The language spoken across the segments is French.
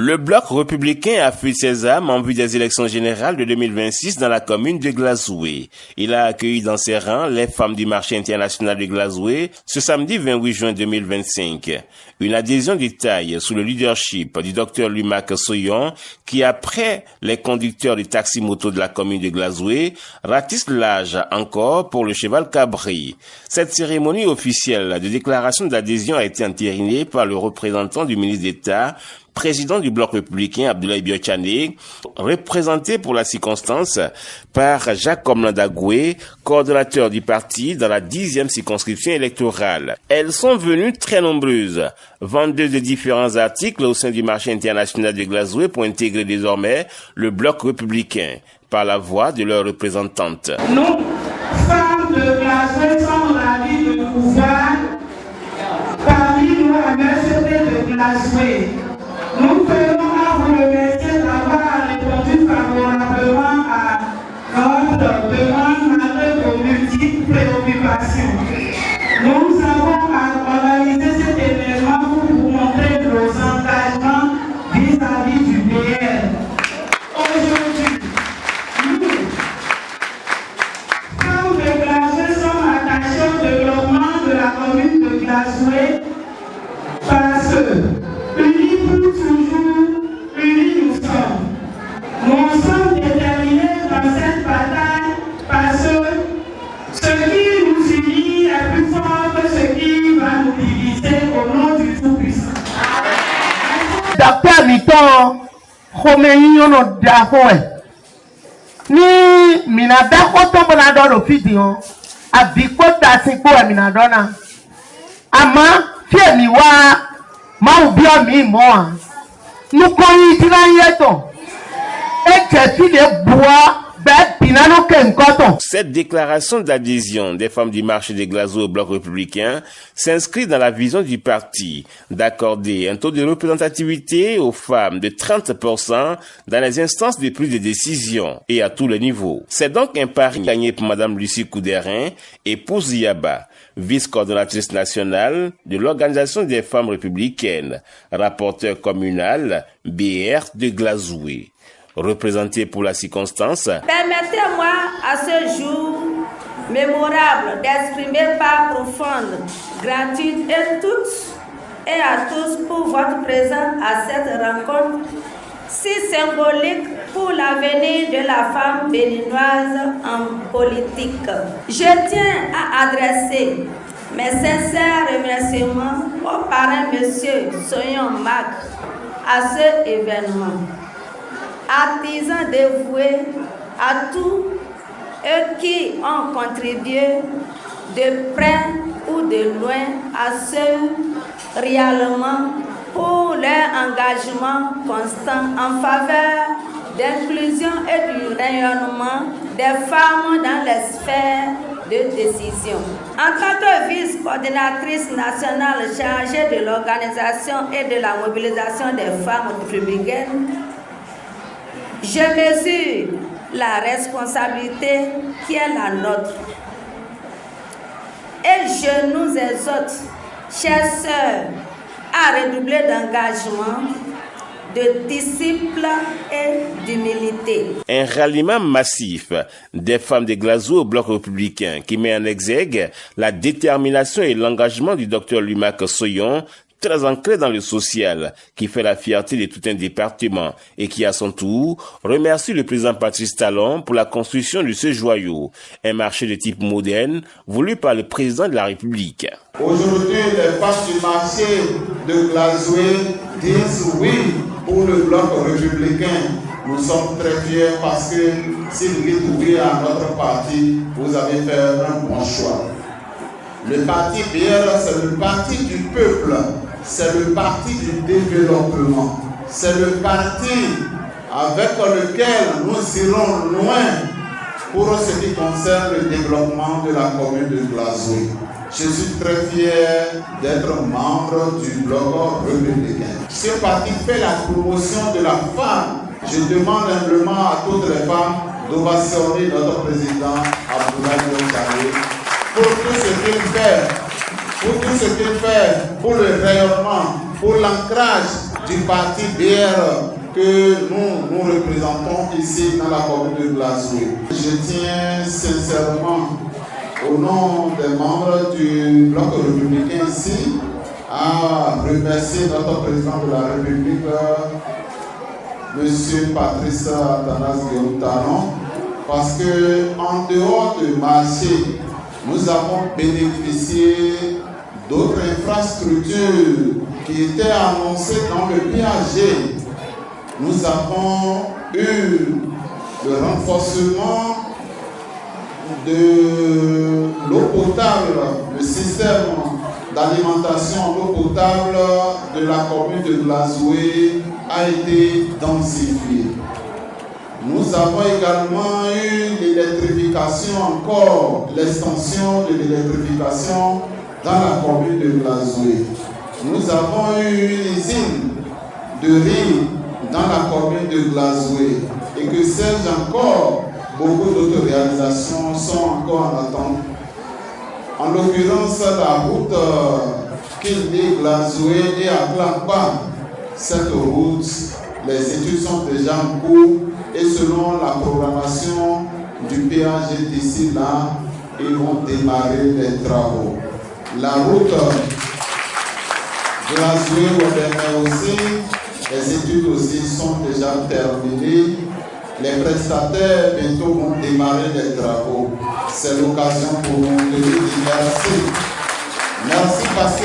Le bloc républicain a fait ses armes en vue des élections générales de 2026 dans la commune de Glazoué. Il a accueilli dans ses rangs les femmes du marché international de Glazoué ce samedi 28 juin 2025. Une adhésion de taille sous le leadership du docteur Lumac Soyon qui, après les conducteurs de taxi-moto de la commune de Glazoué, ratisse l'âge encore pour le cheval cabri. Cette cérémonie officielle de déclaration d'adhésion a été entérinée par le représentant du ministre d'État, président du bloc républicain Abdoulaye Biotchane, représenté pour la circonstance par Jacques Komlandagoué, coordonnateur du parti dans la 10e circonscription électorale. Elles sont venues très nombreuses, vendeuses de différents articles au sein du marché international de Glazoué pour intégrer désormais le bloc républicain par la voix de leur représentante. Nous, femmes de Glazoué, sommes ravis de pouvoir parmi nous à Mercedes de Glazoué. Nous tenons à vous remercier d'avoir répondu favorablement à notre demande malgré vos multiples préoccupations. Nous avons organisé cet événement pour vous montrer nos engagements vis-à-vis du BL. Aujourd'hui, nous, femmes de Glazoué, sommes attachés au développement de la commune de Glazoué parce que unis pour toujours, unis nous sommes. Nous sommes déterminés dans cette bataille parce que ce qui nous unit est plus fort que ce qui va nous diviser au nom du Tout-Puissant. Docteur Mito, Khomeini Dahoe, ni minadako tombolado lo fidio, abiko tasiko minadona, ama fiemi wa nous connaissons Cette déclaration d'adhésion des femmes du marché des Glazoué au bloc républicain s'inscrit dans la vision du parti d'accorder un taux de représentativité aux femmes de 30% dans les instances de prise de décision et à tous les niveaux. C'est donc un pari gagné pour Madame Lucie Coudérin, épouse Yaba, vice-coordonnatrice nationale de l'Organisation des femmes républicaines, rapporteur communal BR de Glazoué. Représenté pour la circonstance. Permettez-moi à ce jour mémorable d'exprimer par profonde gratitude à toutes et à tous pour votre présence à cette rencontre si symbolique pour l'avenir de la femme béninoise en politique. Je tiens à adresser mes sincères remerciements au parrain M. Soyon Mac à cet événement. Artisans dévoués à tous eux qui ont contribué de près ou de loin à ce réellement pour leur engagement constant en faveur d'inclusion et du rayonnement des femmes dans les sphères de décision. En tant que vice-coordinatrice nationale chargée de l'organisation et de la mobilisation des femmes républicaines, je mesure la responsabilité qui est la nôtre. Et je nous exhorte, chers sœurs, à redoubler d'engagement, de discipline et d'humilité. Un ralliement massif des femmes de Glazoué au bloc républicain qui met en exergue la détermination et l'engagement du docteur Lumac Soyon, très ancré dans le social, qui fait la fierté de tout un département et qui, à son tour, remercie le président Patrice Talon pour la construction de ce joyau, un marché de type moderne voulu par le président de la République. Aujourd'hui, les femmes du marché de Glazoué disent oui pour le bloc républicain. Nous sommes très fiers parce que si vous dites oui à notre parti, vous avez fait un bon choix. Le parti BR, c'est le parti du peuple. C'est le parti du développement. C'est le parti avec lequel nous irons loin pour ce qui concerne le développement de la commune de Glazoué. Je suis très fier d'être membre du bloc républicain. Ce parti fait la promotion de la femme. Je demande humblement à toutes les femmes d'ovationner notre président Abdoulaye Biotchane pour tout ce qu'il fait. Pour tout ce qu'il fait, pour le rayonnement, pour l'ancrage du parti BR que nous représentons ici dans la commune de Glasgow. Je tiens sincèrement, au nom des membres du bloc républicain ici, à remercier notre président de la République, M. Patrice Athanase Guillaume Talon, parce que en dehors du marché, nous avons bénéficié d'autres infrastructures qui étaient annoncées dans le PAG. Nous avons eu le renforcement de l'eau potable, le système d'alimentation en eau potable de la commune de Glasgow a été densifié. Nous avons également eu l'électrification encore, l'extension de l'électrification dans la commune de Glasgow. Nous avons eu une usine de riz dans la commune de Glasgow et que celles encore, beaucoup d'autres réalisations sont encore en attente. En l'occurrence, la route qui lie Glasgow et Atlanta, cette route, les études sont déjà en cours et selon la programmation du PAG d'ici là, ils vont démarrer les travaux. La route Glasgow aussi, les études aussi sont déjà terminées. Les prestataires bientôt vont démarrer les travaux. C'est l'occasion pour nous de lui dire merci. Merci parce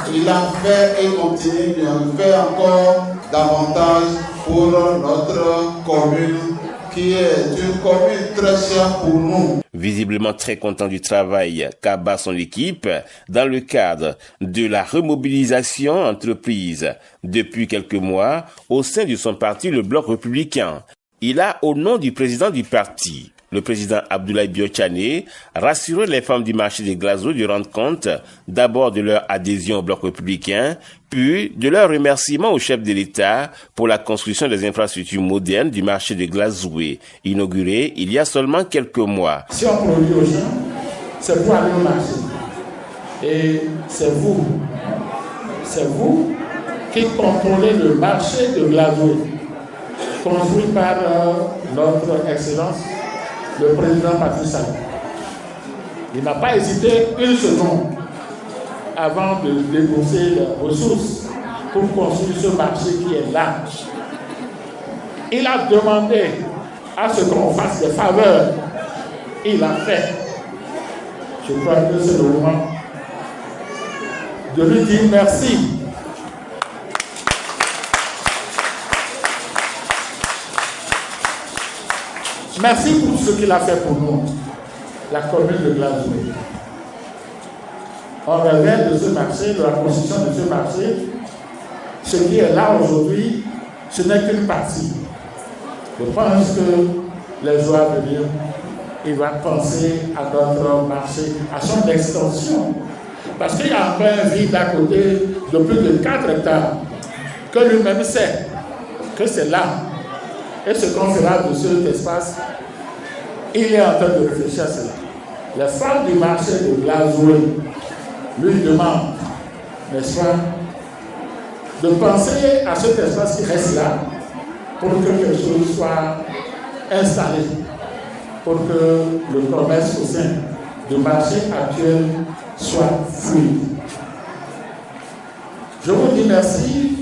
qu'il a fait et continue de faire encore davantage pour notre commune, qui est une commune très chère pour nous. Visiblement très content du travail qu'abat son équipe dans le cadre de la remobilisation entreprise depuis quelques mois au sein de son parti, le Bloc républicain. Il a, au nom du président du parti, le président Abdoulaye Biochane, rassuré les femmes du marché de Glasgow de rendre compte d'abord de leur adhésion au Bloc républicain, puis de leur remerciement au chef de l'État pour la construction des infrastructures modernes du marché de Glasgow, inauguré il y a seulement quelques mois. Si on produit aux gens, c'est pour aller au marché. Et c'est vous qui contrôlez le marché de Glasgow, construit par notre Excellence, le président Patrice Talon. Il n'a pas hésité une seconde avant de débourser les ressources pour construire ce marché qui est là. Il a demandé à ce qu'on fasse des faveurs. Il a fait. Je crois que c'est le moment de lui dire merci. Merci pour ce qu'il a fait pour nous, la commune de Glasgow. On revient de ce marché, de la construction de ce marché. Ce qui est là aujourd'hui, ce n'est qu'une partie. Je pense que les jours à venir, il va penser à notre marché, à son extension. Parce qu'il y a encore un vide à côté de plus de 4 hectares, que lui-même sait que c'est là. Et ce qu'on fera de cet espace, il est en train de réfléchir à cela. Les femmes du marché de Glasgow lui demandent, n'est-ce pas, de penser à cet espace qui reste là pour que quelque chose soit installé, pour que le commerce au sein du marché actuel soit fluide. Je vous dis merci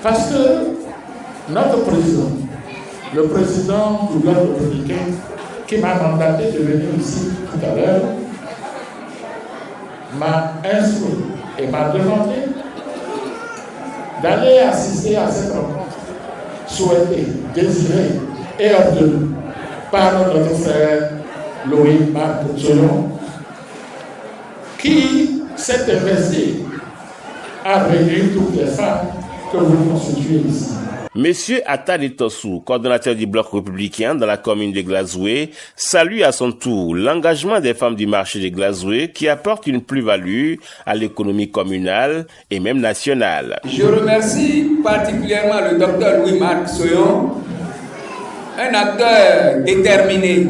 parce que notre président, le président du Bloc républicain, qui m'a mandaté de venir ici tout à l'heure, m'a instruit et m'a demandé d'aller assister à cette rencontre souhaitée, désirée et obtenue par notre frère Loïc Marc Solon, qui s'est investi à réunir toutes les femmes que vous constituez ici. Monsieur Atali Tossou, coordonnateur du Bloc républicain dans la commune de Glasgow, salue à son tour l'engagement des femmes du marché de Glasgow qui apporte une plus-value à l'économie communale et même nationale. Je remercie particulièrement le docteur Louis-Marc Soyon, un acteur déterminé,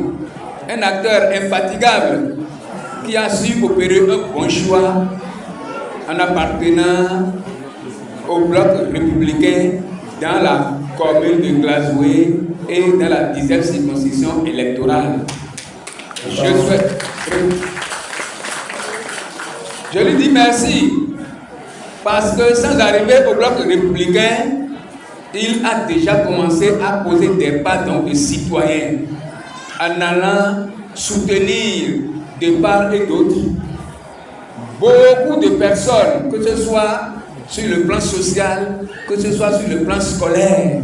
un acteur infatigable qui a su opérer un bon choix en appartenant au bloc républicain dans la commune de Glazoué et dans la 10e circonscription électorale. Je lui dis merci parce que sans arriver au bloc républicain, il a déjà commencé à poser des pas de citoyens en allant soutenir de part et d'autre beaucoup de personnes, que ce soit sur le plan social, que ce soit sur le plan scolaire.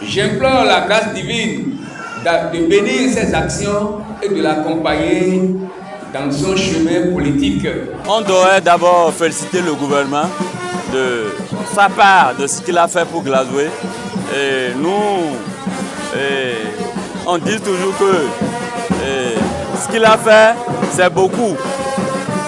J'implore la grâce divine de bénir ses actions et de l'accompagner dans son chemin politique. On devrait d'abord féliciter le gouvernement de sa part de ce qu'il a fait pour Glazoué. Et nous, on dit toujours que ce qu'il a fait, c'est beaucoup.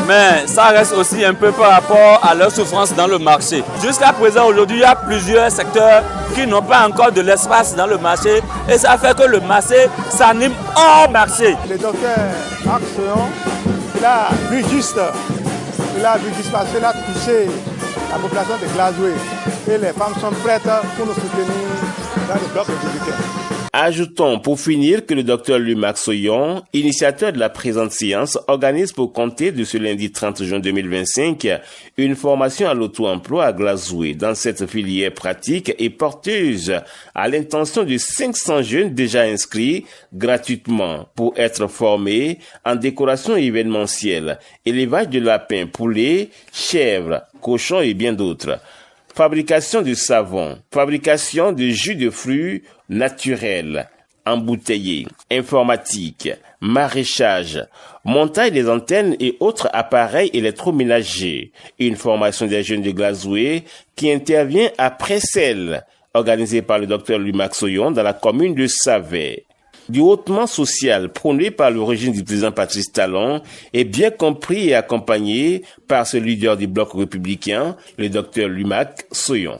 Mais ça reste aussi un peu par rapport à leur souffrance dans le marché. Jusqu'à présent, aujourd'hui, il y a plusieurs secteurs qui n'ont pas encore de l'espace dans le marché. Et ça fait que le marché s'anime hors marché. Le docteur Marc Soyon, il a vu juste parce qu'il a touché la population de Glazoué. Et les femmes sont prêtes pour nous soutenir dans le bloc républicain. Ajoutons pour finir que le docteur Louis-Marc Soyon, initiateur de la présente séance, organise pour compter de ce lundi 30 juin 2025 une formation à l'auto-emploi à Glazoué. Dans cette filière pratique et porteuse à l'intention de 500 jeunes déjà inscrits gratuitement pour être formés en décoration événementielle, élevage de lapins, poulets, chèvres, cochons et bien d'autres. Fabrication de savon, fabrication de jus de fruits naturels, embouteillés, informatique, maraîchage, montage des antennes et autres appareils électroménagers. Une formation des jeunes de Glazoué qui intervient après celle organisée par le docteur Louis-Marc Soyon dans la commune de Savet. Du hautement social prôné par le régime du président Patrice Talon est bien compris et accompagné par ce leader du bloc républicain, le docteur Louis-Marc Soyon.